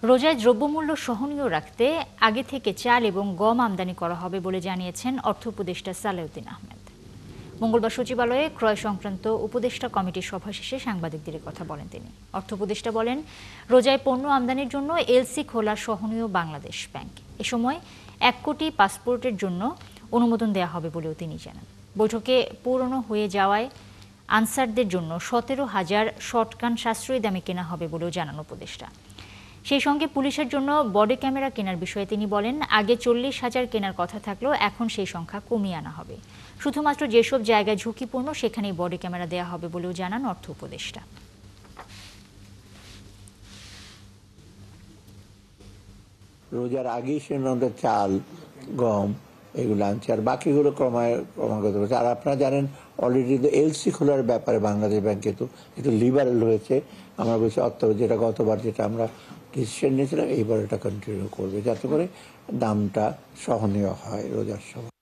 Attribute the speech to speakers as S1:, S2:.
S1: রোজায় দ্রব্যমূল্য সহনীয় রাখতে আগে থেকে চাল এবং গম আমদানি করা হবে বলে জানিয়েছেন অর্থ উপদেষ্টা সালেউদ্দিন আহমেদ। মঙ্গলবার সচিবালয়ে ক্রয় সংক্রান্ত উপদেষ্টা কমিটির সভা শেষে সাংবাদিকদের কথা বলেন তিনি। অর্থ উপদেষ্টা বলেন, রোজায় পণ্য আমদানির জন্য এলসি খোলা সহনীয় বাংলাদেশ ব্যাংক। এ সময় 1 কোটি পাসপোর্টের জন্য অনুমোদন দেওয়া হবে বলেও তিনি জানান। বৈঠকে পুরনো হয়ে যাওয়ায় আনসারদের জন্য 17,000 শর্টগান সাশ্রয়ী দামে কেনা হবে বলেও জানান উপদেষ্টা। সেই সঙ্গে পুলিশের জন্য বডি ক্যামেরা কেনার বিষয়ে তিনি বলেন, আগে 40,000 কেনার কথা থাকলেও এখন সেই সংখ্যা কমিয়ে আনা হবে। শুধুমাত্র যেসব জায়গায় ঝুঁকিপূর্ণ সেখানেই বডি ক্যামেরা দেওয়া হবে বলেও জানান অর্থ উপদেষ্টা।
S2: রোজার আগেই আমাদের চাল, গম এগুলো আনছে, আর বাকিগুলো ক্রমাগত হচ্ছে। আর আপনারা জানেন অলরেডি তো এলসি খোলার ব্যাপারে বাংলাদেশ ব্যাংকে তো একটু লিবারেল হয়েছে। আমরা বলছি যেটা গতবার যেটা আমরা ডিসিশন নিয়েছিলাম, এইবার এটা কন্টিনিউ করবে যাতে করে দামটা সহনীয় হয় রোজার সময়।